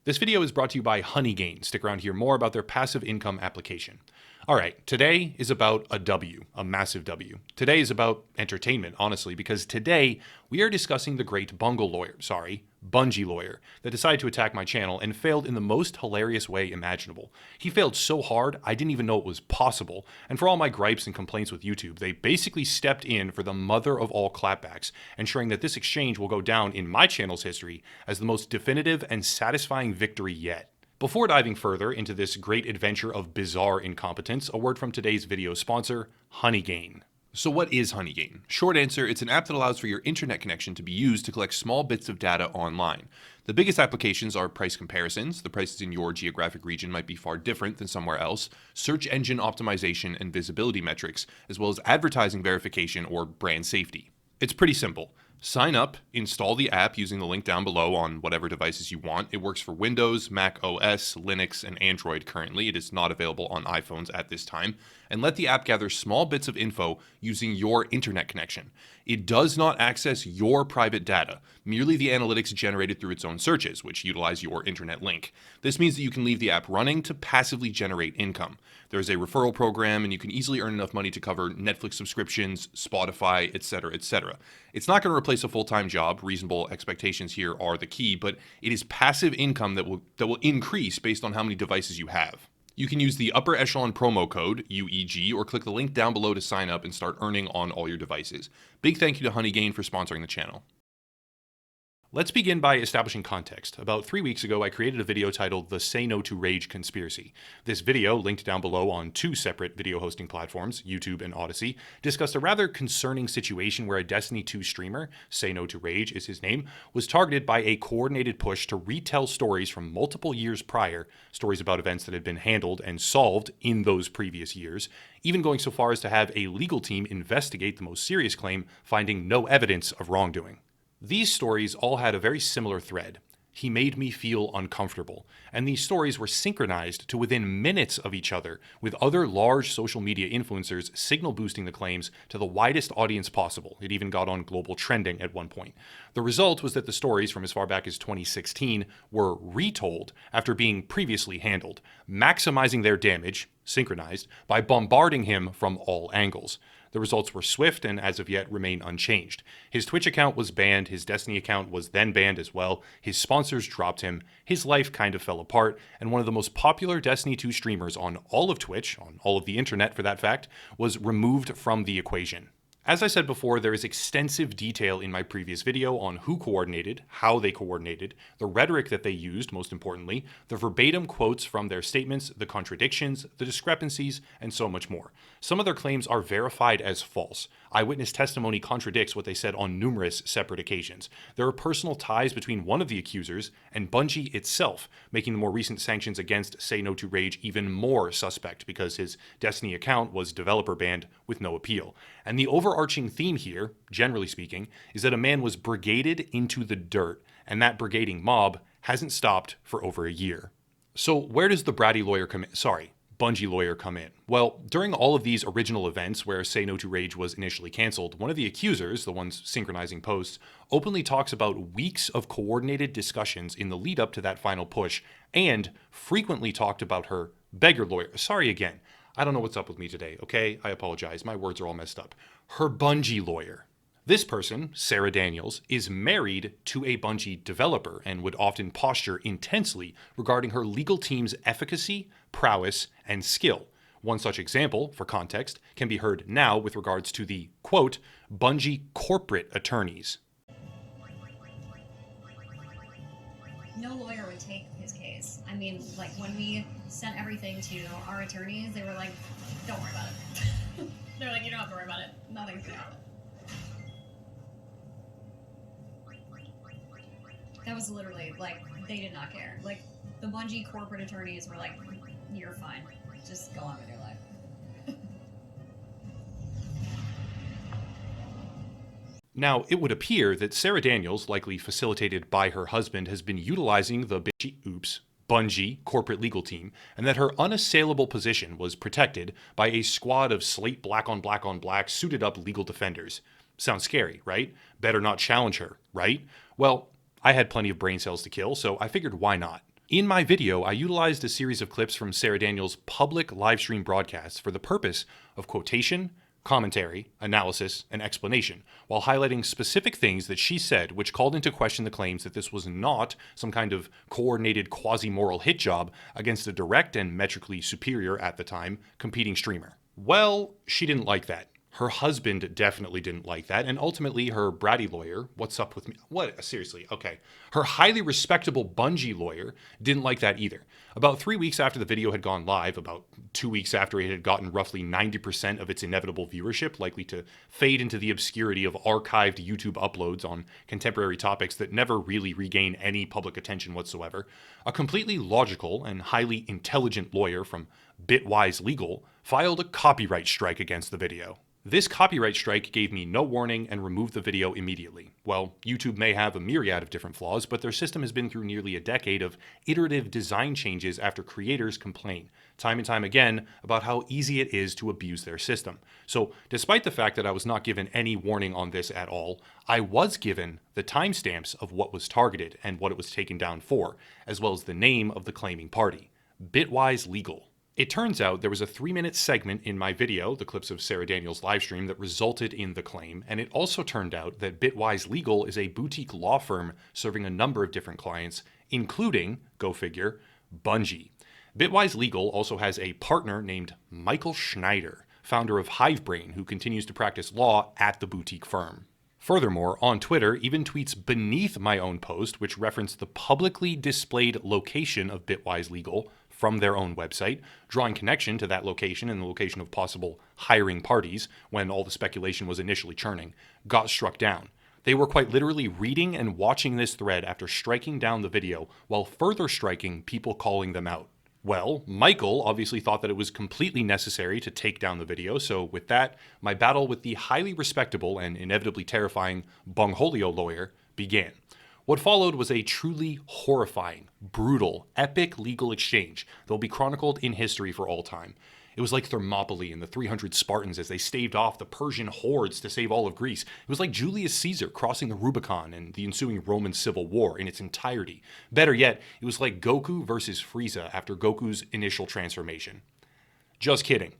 This video is brought to you by Honeygain. Stick around to hear more about their passive income application. Alright, today is about a W, a massive W. Today is about entertainment, honestly, because today we are discussing the great Bungie lawyer that decided to attack my channel and failed in the most hilarious way imaginable. He failed so hard, I didn't even know it was possible, and for all my gripes and complaints with YouTube, they basically stepped in for the mother of all clapbacks, ensuring that this exchange will go down in my channel's history as the most definitive and satisfying victory yet. Before diving further into this great adventure of bizarre incompetence, a word from today's video sponsor, Honeygain. So what is Honeygain? Short answer, it's an app that allows for your internet connection to be used to collect small bits of data online. The biggest applications are price comparisons. The prices in your geographic region might be far different than somewhere else, search engine optimization and visibility metrics, as well as advertising verification or brand safety. It's pretty simple. Sign up, install the app using the link down below on whatever devices you want. It works for Windows, Mac OS, Linux, and Android currently. It is not available on iPhones at this time. And let the app gather small bits of info using your internet connection. It does not access your private data, merely the analytics generated through its own searches, which utilize your internet link. This means that you can leave the app running to passively generate income. There's a referral program, and you can easily earn enough money to cover Netflix subscriptions, Spotify, etc., etc. It's not going to replace a full-time job. Reasonable expectations here are the key, but it is passive income that will increase based on how many devices you have. You can use the upper echelon promo code, UEG, or click the link down below to sign up and start earning on all your devices. Big thank you to Honeygain for sponsoring the channel. Let's begin by establishing context. About 3 weeks ago, I created a video titled The Say No to Rage Conspiracy. This video, linked down below on 2 separate video hosting platforms, YouTube and Odyssey, discussed a rather concerning situation where a Destiny 2 streamer, Say No to Rage is his name, was targeted by a coordinated push to retell stories from multiple years prior, stories about events that had been handled and solved in those previous years, even going so far as to have a legal team investigate the most serious claim, finding no evidence of wrongdoing. These stories all had a very similar thread. He made me feel uncomfortable, and these stories were synchronized to within minutes of each other, with other large social media influencers signal boosting the claims to the widest audience possible. It even got on global trending at one point. The result was that the stories from as far back as 2016 were retold after being previously handled, maximizing their damage, synchronized, by bombarding him from all angles. The results were swift and as of yet remain unchanged. His Twitch account was banned, his Destiny account was then banned as well, his sponsors dropped him, his life kind of fell apart, and one of the most popular Destiny 2 streamers on all of Twitch, on all of the internet for that fact, was removed from the equation. As I said before, there is extensive detail in my previous video on who coordinated, how they coordinated, the rhetoric that they used, most importantly, the verbatim quotes from their statements, the contradictions, the discrepancies, and so much more. Some of their claims are verified as false. Eyewitness testimony contradicts what they said on numerous separate occasions. There are personal ties between one of the accusers and Bungie itself, making the more recent sanctions against Say No to Rage even more suspect because his Destiny account was developer banned with no appeal. And the overarching theme here, generally speaking, is that a man was brigaded into the dirt, and that brigading mob hasn't stopped for over a year. So where does the Bungie lawyer come in? Well, during all of these original events where Say No to Rage was initially canceled, one of the accusers, the ones synchronizing posts, openly talks about weeks of coordinated discussions in the lead up to that final push, and frequently talked about her beggar lawyer. Sorry again. I don't know what's up with me today, okay? I apologize. My words are all messed up. Her Bungie lawyer. This person, Sarah Daniels, is married to a Bungie developer and would often posture intensely regarding her legal team's efficacy, prowess, and skill. One such example, for context, can be heard now with regards to the, quote, Bungie corporate attorneys. No lawyer would take his case. I mean, like, when we sent everything to our attorneys, they were like, don't worry about it. They're like, you don't have to worry about it. Nothing's gonna happen. That was literally, like, they did not care. Like, the Bungie corporate attorneys were like, you're fine. Just go on with your life. Now, it would appear that Sarah Daniels, likely facilitated by her husband, has been utilizing the Bungie corporate legal team, and that her unassailable position was protected by a squad of slate black on black suited up legal defenders. Sounds scary, right? Better not challenge her, right? Well, I had plenty of brain cells to kill, so I figured why not? In my video, I utilized a series of clips from Sarah Daniels' public livestream broadcasts for the purpose of quotation, commentary, analysis, and explanation, while highlighting specific things that she said which called into question the claims that this was not some kind of coordinated quasi-moral hit job against a direct and metrically superior, at the time, competing streamer. Well, she didn't like that. Her husband definitely didn't like that, and ultimately her bratty lawyer, what's up with me? What? Seriously, okay. Her highly respectable Bungie lawyer didn't like that either. About 3 weeks after the video had gone live, about 2 weeks after it had gotten roughly 90% of its inevitable viewership, likely to fade into the obscurity of archived YouTube uploads on contemporary topics that never really regain any public attention whatsoever, a completely logical and highly intelligent lawyer from Bitwise Legal filed a copyright strike against the video. This copyright strike gave me no warning and removed the video immediately. Well, YouTube may have a myriad of different flaws, but their system has been through nearly a decade of iterative design changes after creators complain, time and time again, about how easy it is to abuse their system. So, despite the fact that I was not given any warning on this at all, I was given the timestamps of what was targeted and what it was taken down for, as well as the name of the claiming party, Bitwise Legal. It turns out there was a 3-minute segment in my video, the clips of Sarah Daniels' livestream, that resulted in the claim, and it also turned out that Bitwise Legal is a boutique law firm serving a number of different clients, including, go figure, Bungie. Bitwise Legal also has a partner named Michael Schneider, founder of Hivebrain, who continues to practice law at the boutique firm. Furthermore, on Twitter, even tweets beneath my own post, which referenced the publicly displayed location of Bitwise Legal from their own website, drawing connection to that location and the location of possible hiring parties when all the speculation was initially churning, got struck down. They were quite literally reading and watching this thread after striking down the video while further striking people calling them out. Well, Michael obviously thought that it was completely necessary to take down the video, so with that, my battle with the highly respectable and inevitably terrifying Bungholio lawyer began. What followed was a truly horrifying, brutal, epic legal exchange that will be chronicled in history for all time. It was like Thermopylae and the 300 Spartans as they staved off the Persian hordes to save all of Greece. It was like Julius Caesar crossing the Rubicon and the ensuing Roman Civil War in its entirety. Better yet, it was like Goku versus Frieza after Goku's initial transformation. Just kidding.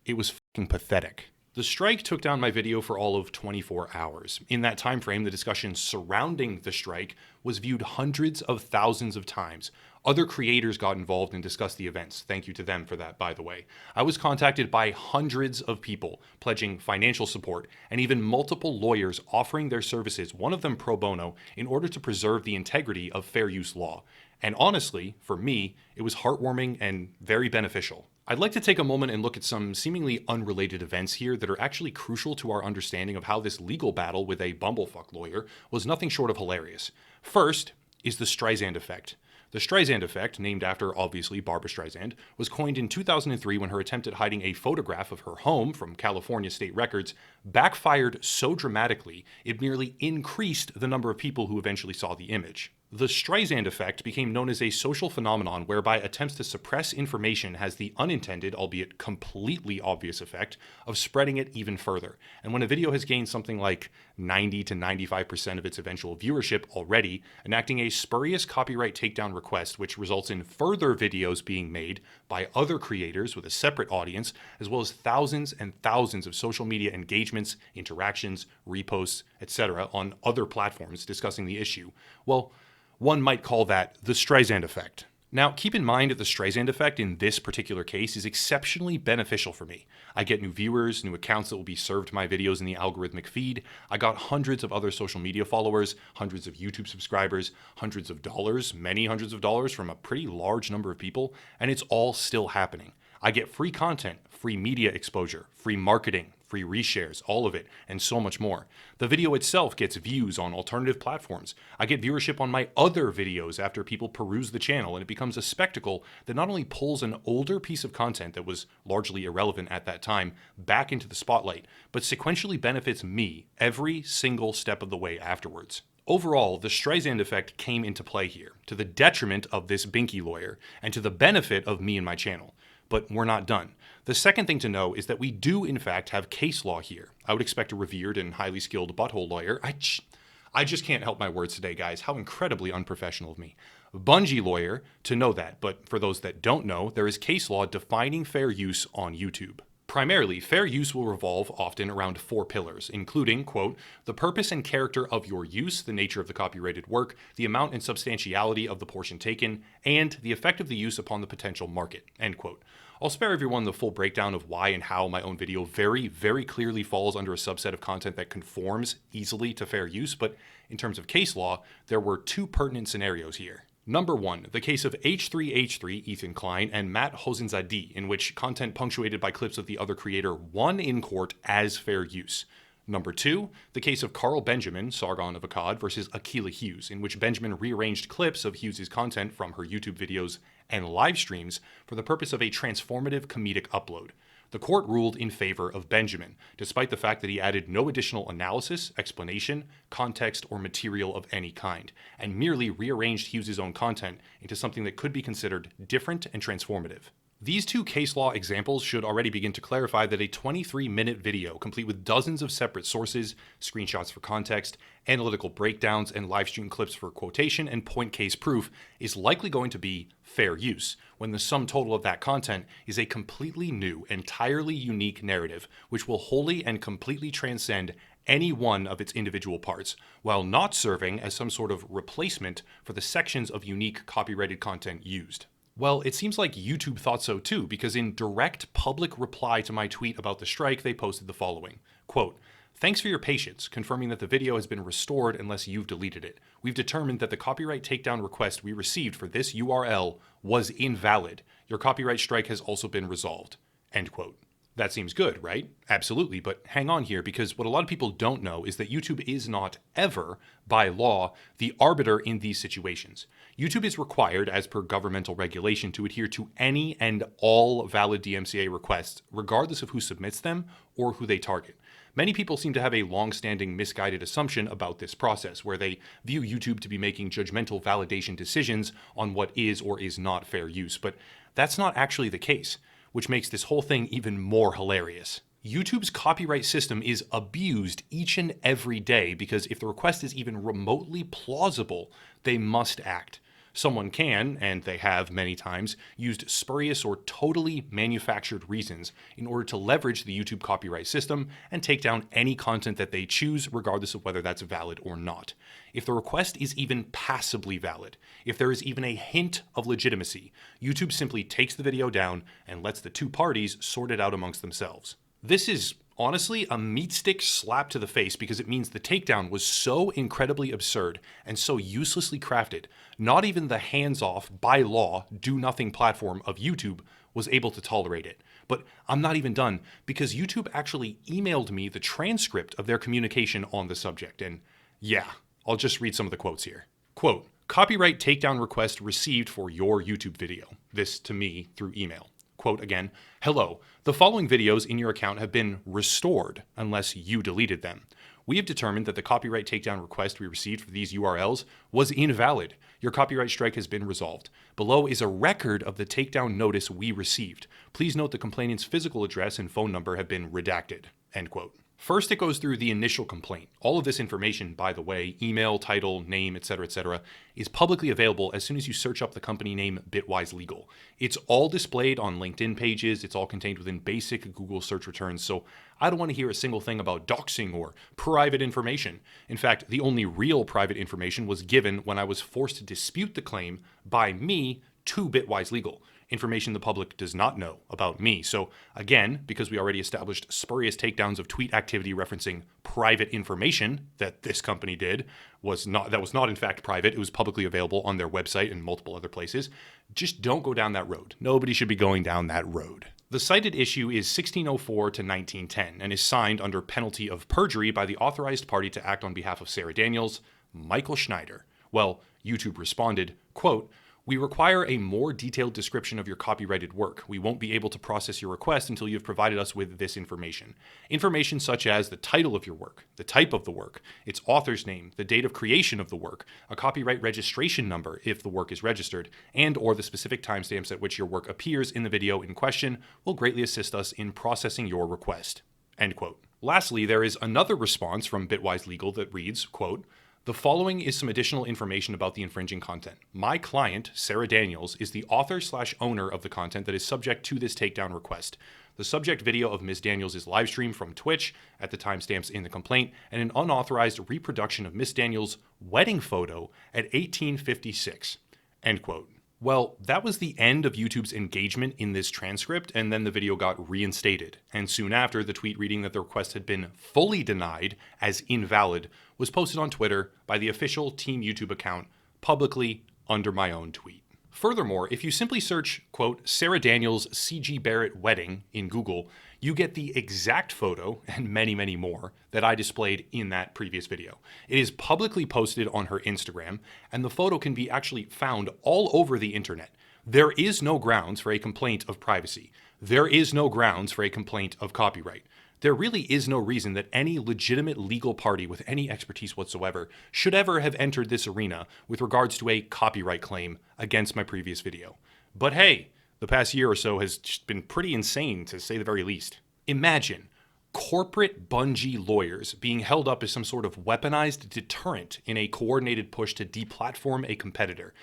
It was fucking pathetic. The strike took down my video for all of 24 hours. In that time frame, the discussion surrounding the strike was viewed hundreds of thousands of times. Other creators got involved and discussed the events. Thank you to them for that, by the way. I was contacted by hundreds of people pledging financial support and even multiple lawyers offering their services, one of them pro bono, in order to preserve the integrity of fair use law. And honestly, for me, it was heartwarming and very beneficial. I'd like to take a moment and look at some seemingly unrelated events here that are actually crucial to our understanding of how this legal battle with a bumblefuck lawyer was nothing short of hilarious. First is the Streisand Effect. The Streisand Effect, named after, obviously, Barbra Streisand, was coined in 2003 when her attempt at hiding a photograph of her home from California state records backfired so dramatically it merely increased the number of people who eventually saw the image. The Streisand Effect became known as a social phenomenon whereby attempts to suppress information has the unintended, albeit completely obvious effect of spreading it even further. And when a video has gained something like 90 to 95% of its eventual viewership already, enacting a spurious copyright takedown request which results in further videos being made by other creators with a separate audience, as well as thousands and thousands of social media engagements, interactions, reposts, etc. on other platforms discussing the issue, well, one might call that the Streisand Effect. Now, keep in mind that the Streisand Effect in this particular case is exceptionally beneficial for me. I get new viewers, new accounts that will be served my videos in the algorithmic feed. I got hundreds of other social media followers, hundreds of YouTube subscribers, hundreds of dollars, many hundreds of dollars from a pretty large number of people, and it's all still happening. I get free content, free media exposure, free marketing, free reshares, all of it, and so much more. The video itself gets views on alternative platforms. I get viewership on my other videos after people peruse the channel, and it becomes a spectacle that not only pulls an older piece of content that was largely irrelevant at that time back into the spotlight, but sequentially benefits me every single step of the way afterwards. Overall, the Streisand Effect came into play here, to the detriment of this Binky lawyer, and to the benefit of me and my channel. But we're not done. The second thing to know is that we do, in fact, have case law here. I would expect a revered and highly skilled butthole lawyer. I just can't help my words today, guys. How incredibly unprofessional of me. Bungie lawyer to know that, but for those that don't know, there is case law defining fair use on YouTube. Primarily, fair use will revolve often around 4 pillars, including, quote, the purpose and character of your use, the nature of the copyrighted work, the amount and substantiality of the portion taken, and the effect of the use upon the potential market, end quote. I'll spare everyone the full breakdown of why and how my own video very, very clearly falls under a subset of content that conforms easily to fair use, but in terms of case law, there were 2 pertinent scenarios here. Number 1, the case of H3H3, Ethan Klein, and Matt Hosenzadeh, in which content punctuated by clips of the other creator won in court as fair use. Number 2, the case of Carl Benjamin, Sargon of Akkad, versus Akilah Hughes, in which Benjamin rearranged clips of Hughes' content from her YouTube videos and live streams for the purpose of a transformative comedic upload. The court ruled in favor of Benjamin, despite the fact that he added no additional analysis, explanation, context, or material of any kind, and merely rearranged Hughes' own content into something that could be considered different and transformative. These 2 case law examples should already begin to clarify that a 23-minute video, complete with dozens of separate sources, screenshots for context, analytical breakdowns, and live stream clips for quotation and point case proof, is likely going to be fair use, when the sum total of that content is a completely new, entirely unique narrative, which will wholly and completely transcend any one of its individual parts, while not serving as some sort of replacement for the sections of unique copyrighted content used. Well, it seems like YouTube thought so too, because in direct public reply to my tweet about the strike, they posted the following, quote, thanks for your patience, confirming that the video has been restored unless you've deleted it. We've determined that the copyright takedown request we received for this URL was invalid. Your copyright strike has also been resolved, end quote. That seems good, right? Absolutely, but hang on here, because what a lot of people don't know is that YouTube is not ever, by law, the arbiter in these situations. YouTube is required, as per governmental regulation, to adhere to any and all valid DMCA requests, regardless of who submits them or who they target. Many people seem to have a long-standing misguided assumption about this process, where they view YouTube to be making judgmental validation decisions on what is or is not fair use, but that's not actually the case, which makes this whole thing even more hilarious. YouTube's copyright system is abused each and every day because if the request is even remotely plausible, they must act. Someone can, and they have many times, used spurious or totally manufactured reasons in order to leverage the YouTube copyright system and take down any content that they choose, regardless of whether that's valid or not. If the request is even passably valid, if there is even a hint of legitimacy, YouTube simply takes the video down and lets the 2 parties sort it out amongst themselves. This is honestly a meat stick slap to the face because it means the takedown was so incredibly absurd and so uselessly crafted, not even the hands-off, by law, do-nothing platform of YouTube was able to tolerate it. But I'm not even done, because YouTube actually emailed me the transcript of their communication on the subject, and yeah, I'll just read some of the quotes here. Quote, copyright takedown request received for your YouTube video. This to me through email. Quote again, hello, the following videos in your account have been restored unless you deleted them. We have determined that the copyright takedown request we received for these URLs was invalid. Your copyright strike has been resolved. Below is a record of the takedown notice we received. Please note the complainant's physical address and phone number have been redacted, end quote. First, it goes through the initial complaint. All of this information, by the way, email, title, name, etc., is publicly available as soon as you search up the company name Bitwise Legal. It's all displayed on LinkedIn pages. It's all contained within basic Google search returns. So I don't want to hear a single thing about doxing or private information. In fact, the only real private information was given when I was forced to dispute the claim by me to Bitwise Legal. Information the public does not know about me. So again, because we already established spurious takedowns of tweet activity referencing private information that this company did was not in fact private, it was publicly available on their website and multiple other places, just don't go down that road. Nobody should be going down that road. The cited issue is 1604 to 1910 and is signed under penalty of perjury by the authorized party to act on behalf of Sarah Daniels, Michael Schneider. Well, YouTube responded, quote, we require a more detailed description of your copyrighted work. We won't be able to process your request until you've provided us with this information. Information such as the title of your work, the type of the work, its author's name, the date of creation of the work, a copyright registration number if the work is registered, and or the specific timestamps at which your work appears in the video in question will greatly assist us in processing your request. End quote. Lastly, there is another response from Bitwise Legal that reads, quote, The following is some additional information about the infringing content. My client, Sarah Daniels, is the author/owner of the content that is subject to this takedown request. The subject video of Ms. Daniels is live streamed from Twitch at the timestamps in the complaint, and an unauthorized reproduction of Ms. Daniels' wedding photo at 1856. End quote. Well, that was the end of YouTube's engagement in this transcript, and then the video got reinstated. And soon after, the tweet reading that the request had been fully denied as invalid was posted on Twitter by the official Team YouTube account publicly under my own tweet. Furthermore, if you simply search, quote, Sarah Daniels C.G. Barrett wedding in Google, you get the exact photo, and many, many more, that I displayed in that previous video. It is publicly posted on her Instagram, and the photo can be actually found all over the internet. There is no grounds for a complaint of privacy. There is no grounds for a complaint of copyright. There really is no reason that any legitimate legal party with any expertise whatsoever should ever have entered this arena with regards to a copyright claim against my previous video. But hey, the past year or so has just been pretty insane, to say the very least. Imagine corporate Bungie lawyers being held up as some sort of weaponized deterrent in a coordinated push to deplatform a competitor.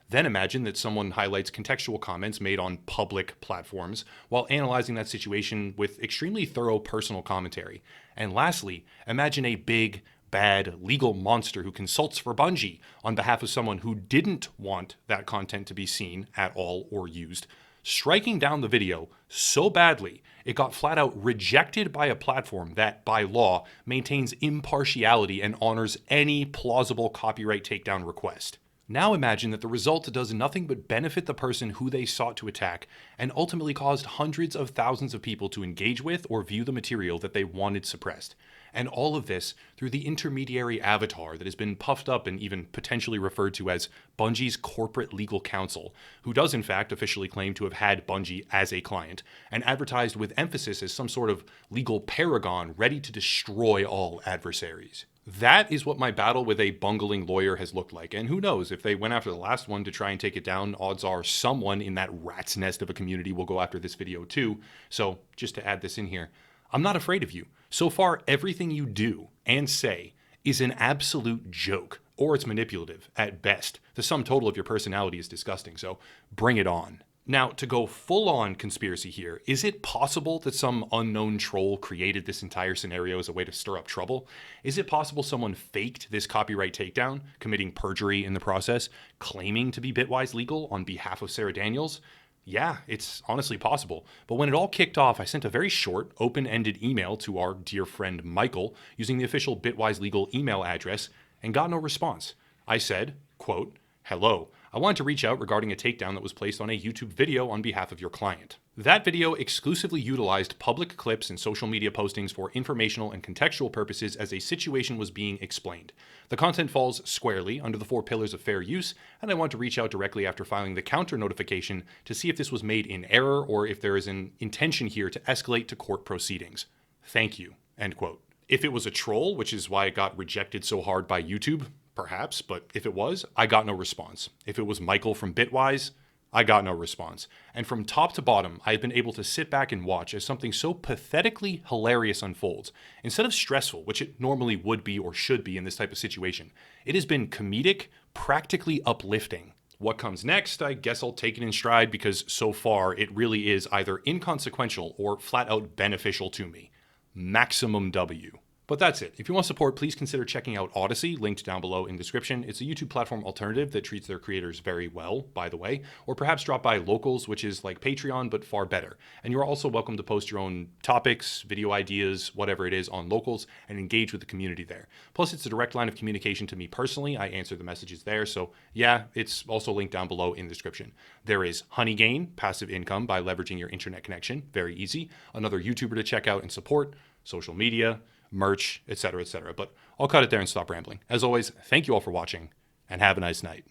Then imagine that someone highlights contextual comments made on public platforms while analyzing that situation with extremely thorough personal commentary. And lastly, imagine a big, bad legal monster who consults for Bungie on behalf of someone who didn't want that content to be seen at all or used, striking down the video so badly it got flat out rejected by a platform that, by law, maintains impartiality and honors any plausible copyright takedown request. Now imagine that the result does nothing but benefit the person who they sought to attack, and ultimately caused hundreds of thousands of people to engage with or view the material that they wanted suppressed. And all of this through the intermediary avatar that has been puffed up and even potentially referred to as Bungie's corporate legal counsel, who does in fact officially claim to have had Bungie as a client, and advertised with emphasis as some sort of legal paragon ready to destroy all adversaries. That is what my battle with a bungling lawyer has looked like, and who knows, if they went after the last one to try and take it down, odds are someone in that rat's nest of a community will go after this video too. So just to add this in here, I'm not afraid of you. So far, everything you do and say is an absolute joke, or it's manipulative at best. The sum total of your personality is disgusting, so bring it on. Now, to go full-on conspiracy here, is it possible that some unknown troll created this entire scenario as a way to stir up trouble? Is it possible someone faked this copyright takedown, committing perjury in the process, claiming to be Bitwise legal on behalf of Sarah Daniels? Yeah, it's honestly possible. But when it all kicked off, I sent a very short, open-ended email to our dear friend Michael using the official Bitwise legal email address and got no response. I said, quote, "Hello, I wanted to reach out regarding a takedown that was placed on a YouTube video on behalf of your client. That video exclusively utilized public clips and social media postings for informational and contextual purposes as a situation was being explained. The content falls squarely under the 4 pillars of fair use, and I want to reach out directly after filing the counter notification to see if this was made in error or if there is an intention here to escalate to court proceedings. Thank you." End quote. If it was a troll, which is why it got rejected so hard by YouTube, perhaps, but if it was, I got no response. If it was Michael from Bitwise, I got no response. And from top to bottom, I have been able to sit back and watch as something so pathetically hilarious unfolds. Instead of stressful, which it normally would be or should be in this type of situation, it has been comedic, practically uplifting. What comes next, I guess I'll take it in stride because so far it really is either inconsequential or flat out beneficial to me. Maximum W. But that's it. If you want support, please consider checking out Odyssey, linked down below in description. It's a YouTube platform alternative that treats their creators very well, by the way. Or perhaps drop by Locals, which is like Patreon, but far better. And you're also welcome to post your own topics, video ideas, whatever it is on Locals, and engage with the community there. Plus, it's a direct line of communication to me personally. I answer the messages there, so yeah, it's also linked down below in the description. There is Honey Gain, passive income by leveraging your internet connection. Very easy. Another YouTuber to check out and support. Social media, merch, etc., etc. But I'll cut it there and stop rambling. As always, thank you all for watching, and have a nice night.